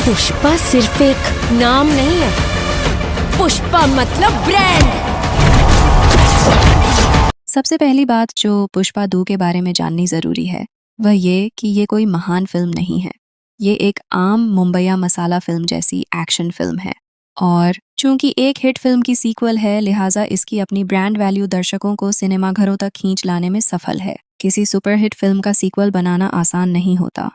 पुष्पा सिर्फ एक नाम नहीं है, पुष्पा मतलब ब्रांड। सबसे पहली बात जो पुष्पा 2 के बारे में जाननी ज़रूरी है वह ये कि ये कोई महान फिल्म नहीं है। ये एक आम मुंबईया मसाला फिल्म जैसी एक्शन फिल्म है और चूंकि एक हिट फिल्म की सीक्वल है लिहाजा इसकी अपनी ब्रांड वैल्यू दर्शकों को सिनेमाघरों तक खींच लाने में सफल है। किसी सुपरहिट फिल्म का सीक्वल बनाना आसान नहीं होता,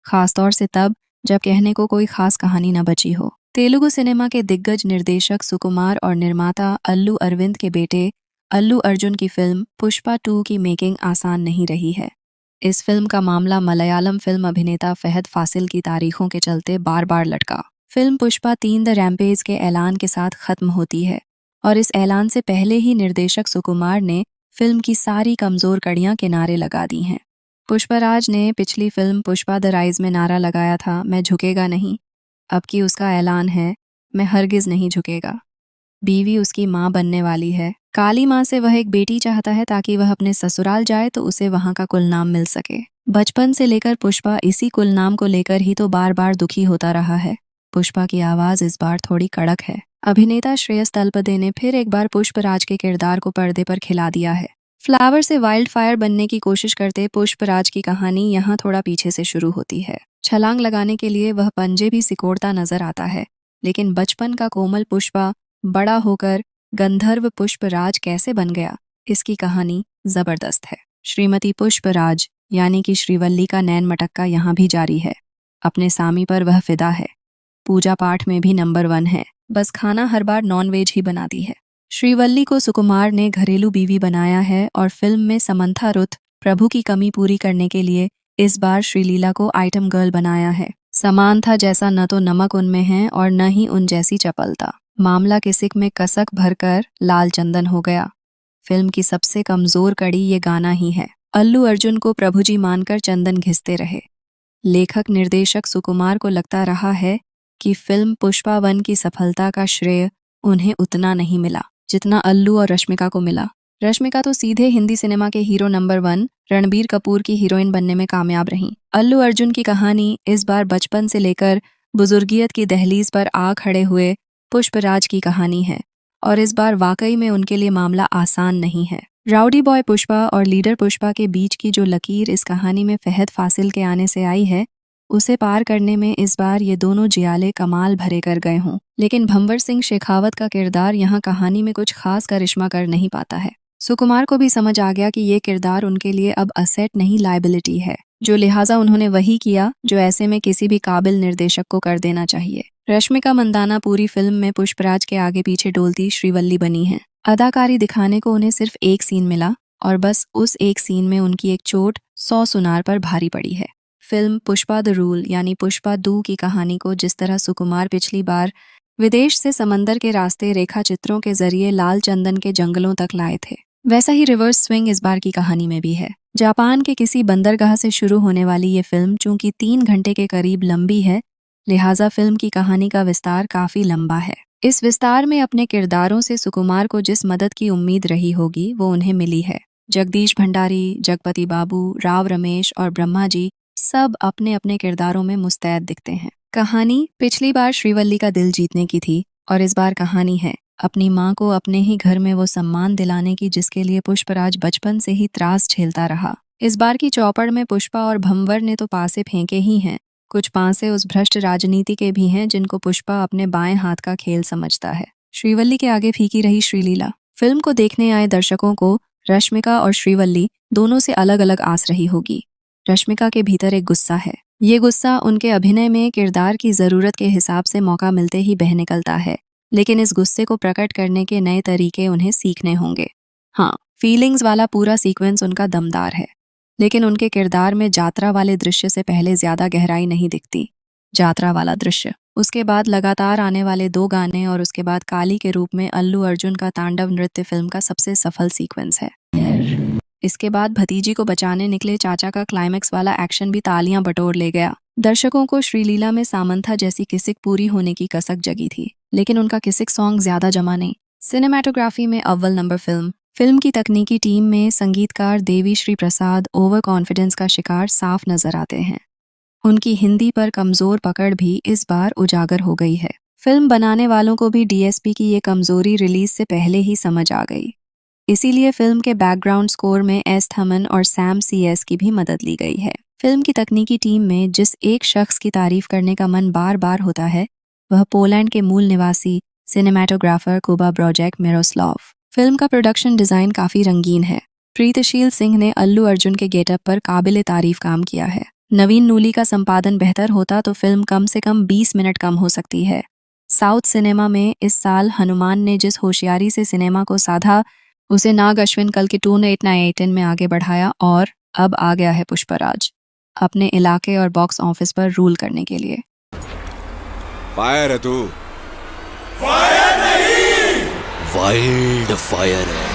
खासतौर से तब जब कहने को कोई खास कहानी न बची हो। तेलुगु सिनेमा के दिग्गज निर्देशक सुकुमार और निर्माता अल्लू अरविंद के बेटे अल्लू अर्जुन की फिल्म पुष्पा 2 की मेकिंग आसान नहीं रही है। इस फिल्म का मामला मलयालम फिल्म अभिनेता फहद फासिल की तारीखों के चलते बार बार लटका। फिल्म पुष्पा 3 द रैम्पेज के ऐलान के साथ खत्म होती है और इस ऐलान से पहले ही निर्देशक सुकुमार ने फिल्म की सारी कमजोर कड़ियां किनारे लगा दी हैं। पुष्पराज ने पिछली फिल्म पुष्पा द राइज में नारा लगाया था, मैं झुकेगा नहीं। अब की उसका ऐलान है, मैं हरगिज नहीं झुकेगा। बीवी उसकी माँ बनने वाली है। काली माँ से वह एक बेटी चाहता है ताकि वह अपने ससुराल जाए तो उसे वहां का कुलनाम मिल सके। बचपन से लेकर पुष्पा इसी कुलनाम को लेकर ही तो बार बार दुखी होता रहा है। पुष्पा की आवाज इस बार थोड़ी कड़क है। अभिनेता श्रेयस तलपदे ने फिर एक बार पुष्पराज के किरदार को पर्दे पर खिला दिया है। फ्लावर से वाइल्ड फायर बनने की कोशिश करते पुष्पराज की कहानी यहाँ थोड़ा पीछे से शुरू होती है। छलांग लगाने के लिए वह पंजे भी सिकोड़ता नजर आता है, लेकिन बचपन का कोमल पुष्पा बड़ा होकर गंधर्व पुष्पराज कैसे बन गया, इसकी कहानी जबरदस्त है। श्रीमती पुष्पराज यानी कि श्रीवल्ली का नैन मटक्का यहाँ भी जारी है। अपने सामी पर वह फिदा है, पूजा पाठ में भी नंबर 1 है, बस खाना हर बार नॉन-वेज ही बनाती है। श्रीवल्ली को सुकुमार ने घरेलू बीवी बनाया है और फिल्म में समंथा रुथ प्रभु की कमी पूरी करने के लिए इस बार श्रीलीला को आइटम गर्ल बनाया है। समांथा जैसा न तो नमक उनमें है और न ही उन जैसी चपलता। मामला किसिक में कसक भरकर लाल चंदन हो गया। फिल्म की सबसे कमजोर कड़ी ये गाना ही है। अल्लू अर्जुन को प्रभुजी मानकर चंदन घिसते रहे। लेखक निर्देशक सुकुमार को लगता रहा है कि फिल्म पुष्पा 1 की सफलता का श्रेय उन्हें उतना नहीं मिला जितना अल्लू और रश्मिका को मिला। रश्मिका तो सीधे हिंदी सिनेमा के हीरो नंबर 1 रणबीर कपूर की हीरोइन बनने में कामयाब रहीं। अल्लू अर्जुन की कहानी इस बार बचपन से लेकर बुजुर्गियत की दहलीज पर आ खड़े हुए पुष्पराज की कहानी है और इस बार वाकई में उनके लिए मामला आसान नहीं है। राउडी बॉय पुष्पा और लीडर पुष्पा के बीच की जो लकीर इस कहानी में फहद फासिल के आने से आई है उसे पार करने में इस बार ये दोनों जियाले कमाल भरे कर गए हों, लेकिन भंवर सिंह शेखावत का किरदार यहाँ कहानी में कुछ खास करिश्मा कर नहीं पाता है। सुकुमार को भी समझ आ गया कि ये किरदार उनके लिए अब असेट नहीं लायबिलिटी है, जो लिहाजा उन्होंने वही किया जो ऐसे में किसी भी काबिल निर्देशक को कर देना चाहिए। रश्मिका मंदाना पूरी फिल्म में पुष्पराज के आगे पीछे डोलती श्रीवल्ली बनी है। अदाकारी दिखाने को उन्हें सिर्फ एक सीन मिला और बस उस एक सीन में उनकी एक चोट 100 सुनार पर भारी पड़ी है। फिल्म पुष्पा द रूल यानी पुष्पा 2 की कहानी को जिस तरह सुकुमार पिछली बार विदेश से समंदर के रास्ते रेखा चित्रों के जरिए लाल चंदन के जंगलों तक लाए थे, वैसा ही रिवर्स स्विंग इस बार की कहानी में भी है। जापान के किसी बंदरगाह से शुरू होने वाली ये फिल्म चूंकि 3 घंटे के करीब लंबी है, लिहाजा फिल्म की कहानी का विस्तार काफी लंबा है। इस विस्तार में अपने किरदारों से सुकुमार को जिस मदद की उम्मीद रही होगी वो उन्हें मिली है। जगदीश भंडारी, जगपति बाबू, राव रमेश और ब्रह्मा जी सब अपने अपने किरदारों में मुस्तैद दिखते हैं। कहानी पिछली बार श्रीवल्ली का दिल जीतने की थी और इस बार कहानी है अपनी माँ को अपने ही घर में वो सम्मान दिलाने की जिसके लिए पुष्पराज बचपन से ही त्रास झेलता रहा। इस बार की चौपड़ में पुष्पा और भंवर ने तो पासे फेंके ही हैं, कुछ पासे उस भ्रष्ट राजनीति के भी हैं जिनको पुष्पा अपने बाएं हाथ का खेल समझता है। श्रीवल्ली के आगे फीकी रही श्रीलीला। फिल्म को देखने आए दर्शकों को रश्मिका और श्रीवल्ली दोनों से अलग अलग आस रही होगी। रश्मिका के भीतर एक गुस्सा है। ये गुस्सा उनके अभिनय में किरदार की जरूरत के हिसाब से मौका मिलते ही बह निकलता है, लेकिन इस गुस्से को प्रकट करने के नए तरीके उन्हें सीखने होंगे। हाँ, फीलिंग्स वाला पूरा सीक्वेंस उनका दमदार है, लेकिन उनके किरदार में यात्रा वाले दृश्य से पहले ज्यादा गहराई नहीं दिखती। यात्रा वाला दृश्य, उसके बाद लगातार आने वाले 2 गाने और उसके बाद काली के रूप में अल्लू अर्जुन का तांडव नृत्य फिल्म का सबसे सफल सीक्वेंस है। इसके बाद भतीजी को बचाने निकले चाचा का क्लाइमैक्स वाला एक्शन भी तालियां बटोर ले गया। दर्शकों को श्रीलीला में सामंथा जैसी किसिक पूरी होने की कसक जगी थी, लेकिन उनका किसिक सॉन्ग ज्यादा जमा नहीं। सिनेमैटोग्राफी में अव्वल नंबर फिल्म की तकनीकी टीम में संगीतकार देवी श्री प्रसाद ओवर कॉन्फिडेंस का शिकार साफ नजर आते हैं। उनकी हिंदी पर कमजोर पकड़ भी इस बार उजागर हो गई है। फिल्म बनाने वालों को भी डीएसपी की ये कमजोरी रिलीज से पहले ही समझ आ गई। इसीलिए फिल्म के बैकग्राउंड स्कोर में एस थमन और सैम सीएस की भी मदद ली गई है। फिल्म की तकनीकी टीम में जिस एक शख्स की तारीफ करने का मन बार बार होता है वह पोलैंड के मूल निवासी सिनेमाटोग्राफर कुबा ब्रोजेक मिरोस्लाव। फिल्म का प्रोडक्शन डिजाइन काफी रंगीन है। प्रीतशील सिंह ने अल्लू अर्जुन के गेटअप पर काबिले तारीफ काम किया है। नवीन नूली का संपादन बेहतर होता तो फिल्म कम से कम 20 मिनट कम हो सकती है। साउथ सिनेमा में इस साल हनुमान ने जिस होशियारी से सिनेमा को साधा उसे नाग अश्विन कल की 2898 में आगे बढ़ाया और अब आ गया है पुष्पराज अपने इलाके और बॉक्स ऑफिस पर रूल करने के लिए। फायर है तू? वाइल्ड फायर है।